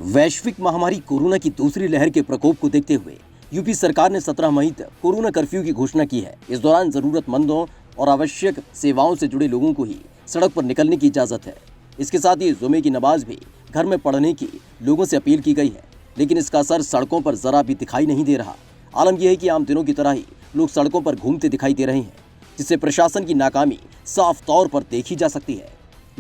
वैश्विक महामारी कोरोना की दूसरी लहर के प्रकोप को देखते हुए यूपी सरकार ने 17 मई तक कोरोना कर्फ्यू की घोषणा की है। इस दौरान जरूरतमंदों और आवश्यक सेवाओं से जुड़े लोगों को ही सड़क पर निकलने की इजाजत है। इसके साथ ही जुमे की नमाज भी घर में पढ़ने की लोगों से अपील की गई है, लेकिन इसका असर सड़कों पर जरा भी दिखाई नहीं दे रहा। आलम यह है कि आम दिनों की तरह ही लोग सड़कों पर घूमते दिखाई दे रहे हैं, जिससे प्रशासन की नाकामी साफ तौर पर देखी जा सकती है।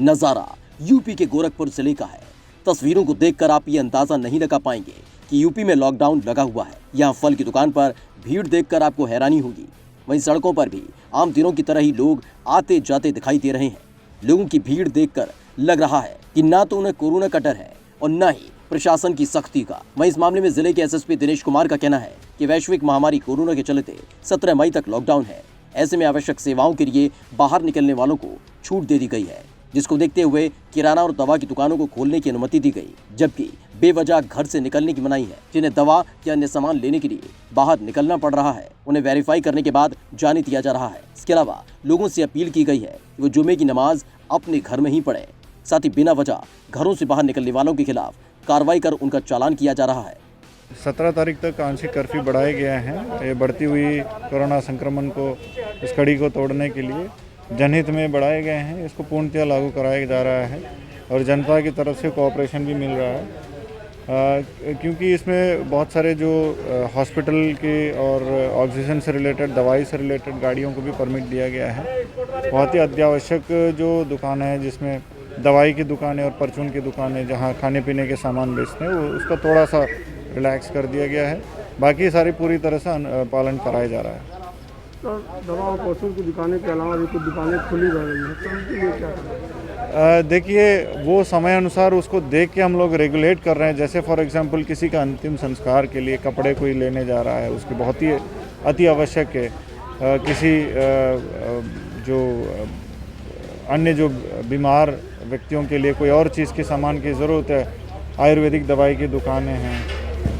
नजारा यूपी के गोरखपुर जिले का है। तस्वीरों को देखकर आप ये अंदाजा नहीं लगा पाएंगे कि यूपी में लॉकडाउन लगा हुआ है। यहाँ फल की दुकान पर भीड़ देखकर आपको हैरानी होगी। वहीं सड़कों पर भी आम दिनों की तरह ही लोग आते जाते दिखाई दे रहे हैं। लोगों की भीड़ देखकर लग रहा है कि ना तो उन्हें कोरोना का डर है और न ही प्रशासन की सख्ती का। वहीं इस मामले में जिले के एसएसपी दिनेश कुमार का कहना है कि वैश्विक महामारी कोरोना के चलते 17 मई तक लॉकडाउन है। ऐसे में आवश्यक सेवाओं के लिए बाहर निकलने वालों को छूट दे दी गई है, जिसको देखते हुए किराना और दवा की दुकानों को खोलने की अनुमति दी गई, जबकि बेवजह घर से निकलने की मनाही है। जिन्हें दवा या अन्य सामान लेने के लिए बाहर निकलना पड़ रहा है, उन्हें वेरीफाई करने के बाद जाने दिया जा रहा है। इसके अलावा लोगों से अपील की गई है कि वो जुमे की नमाज अपने घर में ही पढ़े। साथ ही बिना वजह घरों से बाहर निकलने वालों के खिलाफ कार्रवाई कर उनका चालान किया जा रहा है। 17 तारीख तक आंशिक कर्फ्यू बढ़ाया गया है। ये बढ़ती हुई कोरोना संक्रमण को, इस कड़ी को तोड़ने के लिए जनहित में बढ़ाए गए हैं। इसको पूर्णतः लागू कराया जा रहा है और जनता की तरफ से कोऑपरेशन भी मिल रहा है, क्योंकि इसमें बहुत सारे जो हॉस्पिटल के और ऑक्सीजन से रिलेटेड, दवाई से रिलेटेड गाड़ियों को भी परमिट दिया गया है। बहुत ही अत्यावश्यक जो दुकानें हैं, जिसमें दवाई की दुकानें और परचून की दुकानें, जहाँ खाने पीने के सामान बेचते हैं, वो उसका थोड़ा सा रिलैक्स कर दिया गया है। बाकी सारी पूरी तरह से पालन कराया जा रहा है। तो दवा और परचून की दुकानें के अलावा भी कुछ दुकानें खुली रह रही हैं, तो उनके लिए क्या करें? देखिए, वो समय अनुसार उसको देख के हम लोग रेगुलेट कर रहे हैं। जैसे फॉर एग्जांपल किसी का अंतिम संस्कार के लिए कपड़े कोई लेने जा रहा है, उसके बहुत ही अति आवश्यक है। किसी जो अन्य जो बीमार व्यक्तियों के लिए कोई और चीज़ के सामान की ज़रूरत है, आयुर्वेदिक दवाई की दुकानें हैं,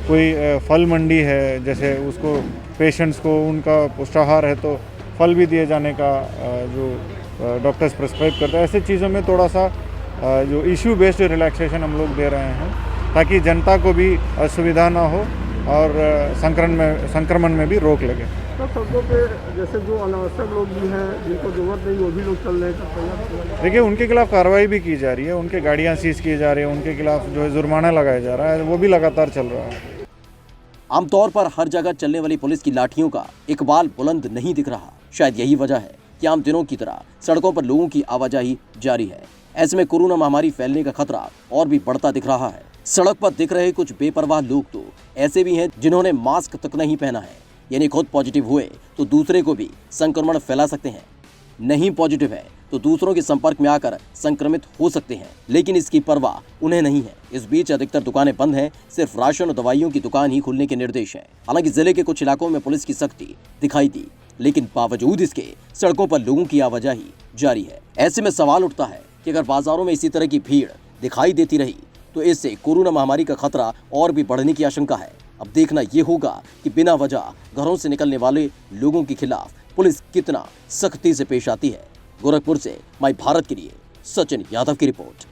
कोई फल मंडी है, जैसे उसको पेशेंट्स को उनका पुष्टाहार है तो फल भी दिए जाने का जो डॉक्टर्स प्रिस्क्राइब करते हैं। ऐसे चीज़ों में थोड़ा सा जो इशू बेस्ड रिलैक्सेशन हम लोग दे रहे हैं, ताकि जनता को भी असुविधा ना हो और संक्रमण में भी रोक लगे। तो सड़कों पे जैसे जो अनावश्यक लोग भी हैं, जिनको जरूरत नहीं, वो भी लोग चल रहे हैं। देखिए, उनके खिलाफ कार्रवाई भी की जा रही है, उनके गाड़ियाँ सीज की जा रही है, उनके खिलाफ जो है जुर्माना लगाया जा रहा है, वो भी लगातार चल रहा है। आमतौर पर हर जगह चलने वाली पुलिस की लाठियों का इकबाल बुलंद नहीं दिख रहा। शायद यही वजह है कि आम दिनों की तरह सड़कों पर लोगों की आवाजाही जारी है। ऐसे में कोरोना महामारी फैलने का खतरा और भी बढ़ता दिख रहा है। सड़क पर दिख रहे कुछ बेपरवाह लोग तो ऐसे भी हैं जिन्होंने मास्क तक नहीं पहना है, यानी खुद पॉजिटिव हुए तो दूसरे को भी संक्रमण फैला सकते हैं। नहीं पॉजिटिव है तो दूसरों के संपर्क में आकर संक्रमित हो सकते हैं, लेकिन इसकी परवाह उन्हें नहीं है। इस बीच अधिकतर दुकानें बंद हैं, सिर्फ राशन और दवाइयों की दुकान ही खुलने के निर्देश हैं। हालांकि जिले के कुछ इलाकों में पुलिस की सख्ती दिखाई दी, लेकिन बावजूद इसके सड़कों पर लोगों की आवाजाही जारी है। ऐसे में सवाल उठता है कि अगर बाजारों में इसी तरह की भीड़ दिखाई देती रही तो इससे कोरोना महामारी का खतरा और भी बढ़ने की आशंका है। अब देखना यह होगा कि बिना वजह घरों से निकलने वाले लोगों के खिलाफ पुलिस कितना सख्ती से पेश आती है। गोरखपुर से माई भारत के लिए सचिन यादव की रिपोर्ट।